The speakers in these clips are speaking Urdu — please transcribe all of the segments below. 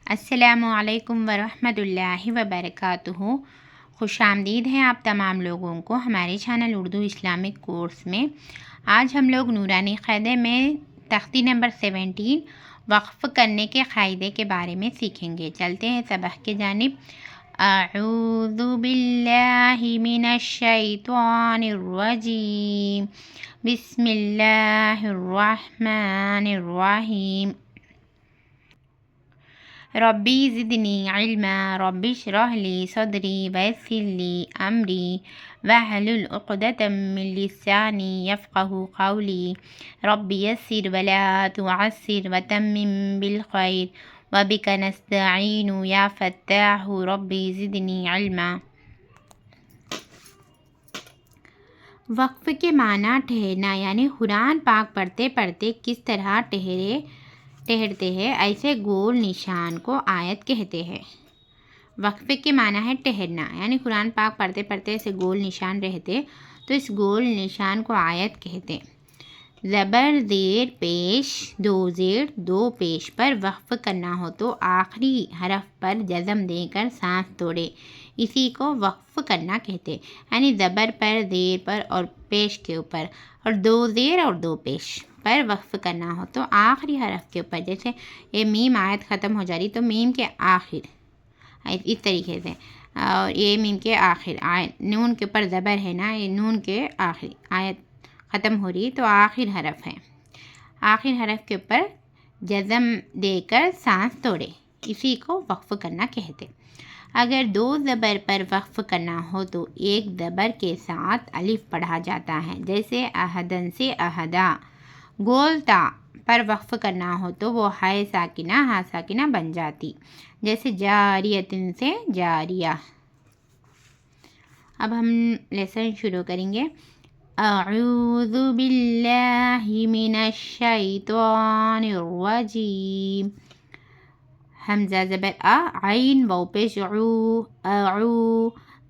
السلام علیکم ورحمۃ اللہ وبرکاتہ۔ خوش آمدید ہے آپ تمام لوگوں کو ہمارے چینل اردو اسلامک کورس میں۔ آج ہم لوگ نورانی قاعدے میں تختی نمبر 17 وقف کرنے کے قاعدے کے بارے میں سیکھیں گے۔ چلتے ہیں سبق کی جانب۔ اعوذ باللہ من الشیطان الرجیم، بسم اللہ الرحمن الرحیم۔ ربی زدنی علما، رب اشرح لی صدری ویسر لی امری واحلل عقدۃ من لسانی یفقہوا قولی، رب یسر ولا تعسر وتمم بالخیر وبک نستعین یا فتاح ربی زدنی علما۔ وقف کے معنی ٹھہرنا، یعنی قرآن پاک پڑھتے پڑھتے کس طرح ٹھہرتے ہیں، ایسے گول نشان کو آیت کہتے ہیں۔ وقفے کے معنی ہے ٹھہرنا، یعنی قرآن پاک پڑھتے پڑھتے ایسے گول نشان رہتے تو اس گول نشان کو آیت کہتے۔ زبر زیر پیش، دو زیر دو پیش پر وقف کرنا ہو تو آخری حرف پر جزم دے کر سانس توڑے، اسی کو وقف کرنا کہتے، یعنی زبر پر، زیر پر اور پیش کے اوپر، اور دو زیر اور دو پیش پر وقف کرنا ہو تو آخری حرف کے اوپر، جیسے یہ میم آیت ختم ہو جا رہی تو میم کے آخر، اس طریقے سے، اور یہ میم کے آخر آیت، نون کے اوپر زبر ہے نا، یہ نون کے آخر آیت ختم ہو رہی تو آخر حرف ہے، آخر حرف کے اوپر جزم دے کر سانس توڑے، اسی کو وقف کرنا کہتے۔ اگر دو زبر پر وقف کرنا ہو تو ایک زبر کے ساتھ الف پڑھا جاتا ہے، جیسے احدن سے احدا۔ گول تا پر وقف کرنا ہو تو وہ ہائے ساکنہ ہا ساکنہ بن جاتی، جیسے جاریتن سے جاریہ۔ اب ہم لیسن شروع کریں گے۔ اعوذ باللہ من الشیطان الرجیم۔ حمزہ زبر آ، عین واو پیش عو، اعو،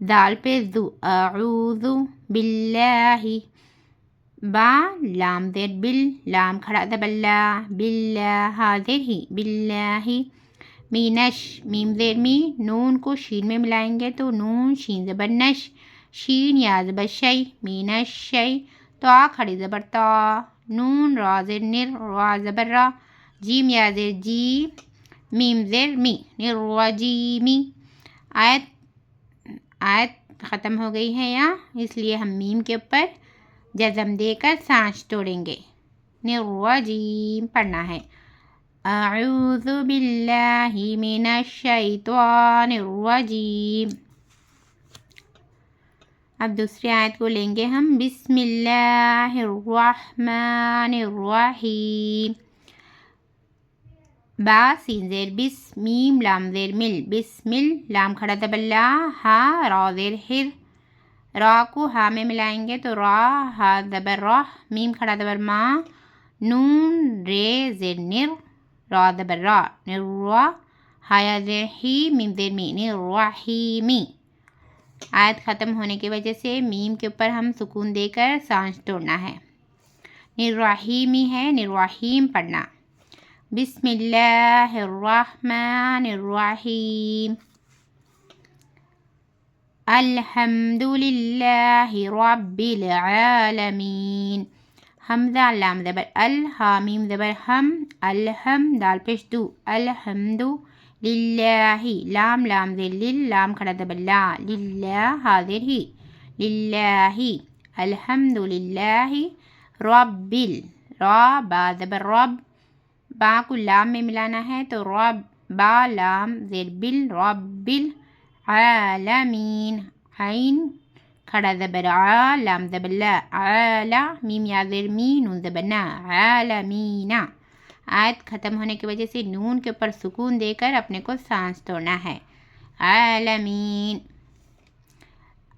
دال پیش دو، اعوذ باللہ، با لام زیر بل، لام کھڑا زبر لا، باللہ حاضر ہی، باللہ، مینش، میم زیر می، نون کو شین میں ملائیں گے تو نون شین زبر نش، شین یا زبر شی، مینش شی، تو آ کھڑی زبر تا، نون را زیر نر، را زبر را، جیم یا زیر جی، میم زیر می، نرجیمی۔ آیت ختم ہو گئی ہے یہاں، اس لیے ہم میم کے اوپر جزم دے کر سانس توڑیں گے۔ نرجیم پڑھنا ہے۔ اعوذ باللہ من الشیطان الرجیم۔ اب دوسری آیت کو لیں گے ہم۔ بسم اللہ الرحمن الرحیم۔ با سین زیر بس، میم لام زیر مل، بسمل، لام کھڑا زبر لا، ہا را زیر ہر، را کو ہا میں ملائیں گے تو را، ہا زبر راہ، میم کھڑا زبر ما، نون رے زیر نر، را زبر را، نر را، ہایا زیر ہی، میم زیر می، نررحیمی۔ آیت ختم ہونے کی وجہ سے میم کے اوپر ہم سکون دے کر سانس توڑنا ہے۔ نررحیمی ہے، نررحیم پڑھنا۔ بسم اللہ الرحمن الرحیم۔ الحمد للہ رب العالمین۔ حمزہ لام زبر ال، ہا میم زبر ہم، الحم، دال پیش دو، الحمد للہ، لام زیر لل، لام کھڑا زبر لا، للہ حاضر ہی، للہ، الحمد للہ رب را، با زبر رب، با کو لام میں ملانا ہے تو رب، با لام زیر بل، رب العالمین، عین کھڑا زبر آ، لام زبر لا، عالا، میم یا زیر می، نون زبر نا، عالمین۔ آیت ختم ہونے کی وجہ سے نون کے اوپر سکون دے کر اپنے کو سانس توڑنا ہے۔ عالمین۔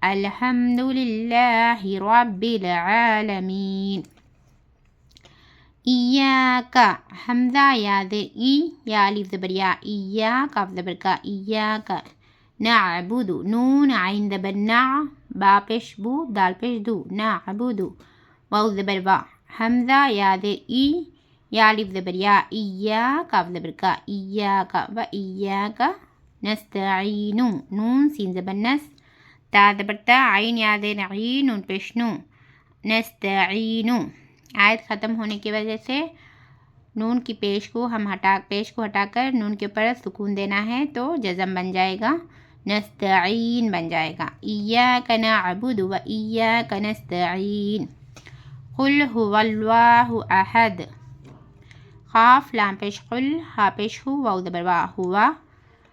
الحمد للہ رب العالمین۔ ایاک، حمزہ یا زیر ای، یا الف زبر یا، ایاک، کاف زبر کا، ایاک، نعبد، نون عین زبر نا، با پیش بو، دال پیش دو، نعبد، واو زبر وا، حمزہ یا زیر ای، یا الف زبر یا، ایا کاف زبر کا، ایاک و ایاک نستعین، نون سین زبر نس، تا زبر تا، عین یا زیر عین، نون پیش نو، نستعین۔ آیت ختم ہونے کی وجہ سے نون کی پیش کو ہٹا کر نون کے اوپر سکون دینا ہے تو جزم بن جائے گا، نستعین بن جائے گا، ایاک نعبد و ایاک نستعین۔ قل هو اللہ احد، قاف لام پیش قل، ہا پیش ہو، واو زبر وا، ہوا۔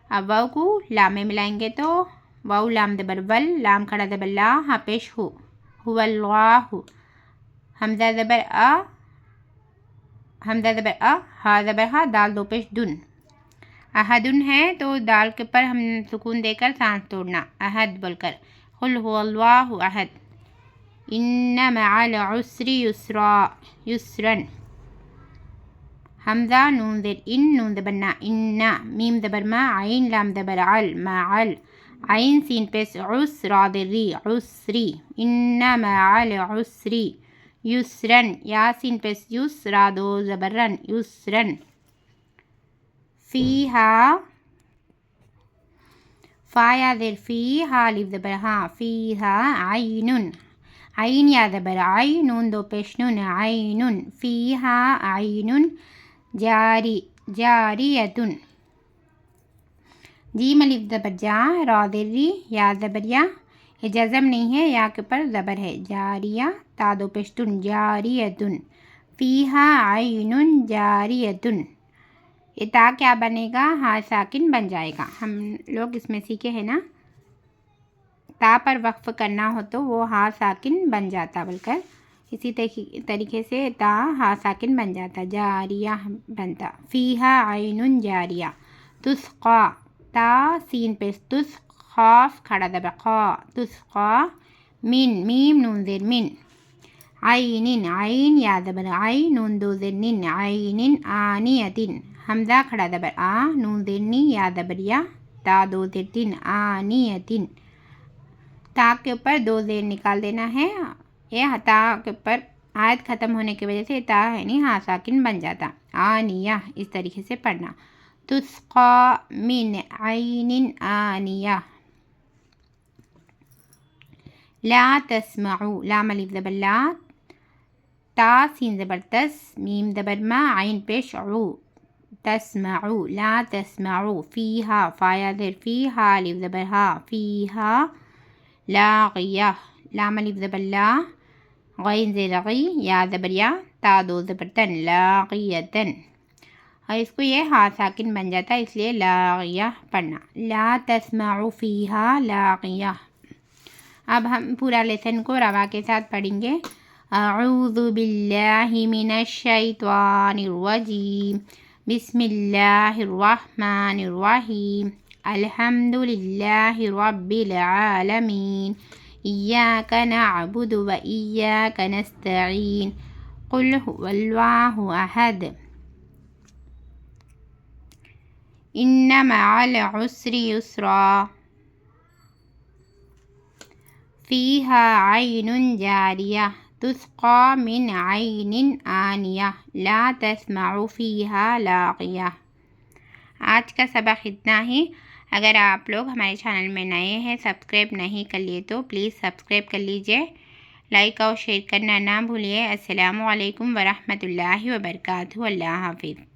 اب واو کو لام میں ملائیں گے تو واو لام زبر ول، لام کھڑا زبر لا، ہا پیش ہو، هو اللہ، حمزہ زبر ا، ہا زبر ہا، دال دو پیش دن، احدن ہے تو دال کے پر ہم سکون دے کر سانس توڑنا، احد بول کر، قل هو اللہ احد، ان مع العسر یسرا، یسرن، حمزہ نون زیر ان، نون زبر نا، اننا، میم زبر ما، عین لام زبر عل، معل، عین سین پیش عس، را زیر ری، عسری، ان مع العسر یسرن، یا سین پیش یس، را دو زبر رن، یسرن۔ فیہا، فا یا زیر فی، ہا الف زبر ہاں، فیہا عین، عین یا زبر عی، نون دو پیش نون، عین، فیہا عین جاری، جاریتن، جیم الف زبر جا، را زیر ری، یا زبر یا، یہ جزم نہیں ہے، یا کے پر زبر ہے، جاریہ، تا دو پیش تن، جاریتن، فیہا عین جاریتن۔ یہ تا کیا بنے گا؟ ہاں ساکن بن جائے گا۔ ہم لوگ اس میں سیکھے ہیں نا، تا پر وقف کرنا ہو تو وہ ہاں ساکن بن جاتا، بول کر اسی طریقے سے تا ہاں ساکن بن جاتا، جاریہ بنتا، فیہا عین جاریہ۔ تسقا، تا سین پیش تس، خاف کھڑا زبر خا، تسقا، من، میم نون زیر من، عین، عین یا زبر عی، نون دو زیر نن، عین آنیتن، حمزہ کھڑا زبر آ، نون زیر نی، یا زبر یا، تا دو زیر تین، آنیتن، تا کے اوپر دو زیر نکال دینا ہے، یہ تا کے اوپر آیت ختم ہونے کی وجہ سے تا ہے نہیں، ہاں ساکن بن جاتا، آنیہ، اس طریقے سے پڑھنا، تسقا من عین آنیہ۔ لا تسمعوا، لام الف زبر لا، تا سین زبر تس، میم زبر ما، عین پیش عو، تسمعوا، لا تسمعوا، فیہا، فا یا زیر فی، ہا الف زبر ہا، فیہا لاغیہ، لام الف زبر لا، غین زیر غی، یا زبر یا، تا دو زبر تن، لاغیتن، اور اس کو یہ ہاں ساکن بن جاتا ہے، اس لیے لاغیہ پڑھنا، لا تسمعوا فیہا لاغیہ۔ اب ہم پورا لیسن کو روا کے ساتھ پڑھیں گے۔ اعوذ باللہ من الشیطان الرجیم، بسم اللہ الرحمن الرحیم، الحمد للہ رب العالمین، ایاک نعبد و ایاک نستعین، قل هو اللہ احد، ان مع العسر یسرا، فیہا عین جاریہ، تسقا من عین آنیہ، لا تسمع فیہا لاغیہ۔ آج کا سبق اتنا ہی۔ اگر آپ لوگ ہمارے چینل میں نئے ہیں، سبسکرائب نہیں کر لیے تو پلیز سبسکرائب کر لیجئے، لائک اور شیئر کرنا نہ بھولیے۔ السلام علیکم ورحمۃ اللہ وبرکاتہ، اللہ حافظ۔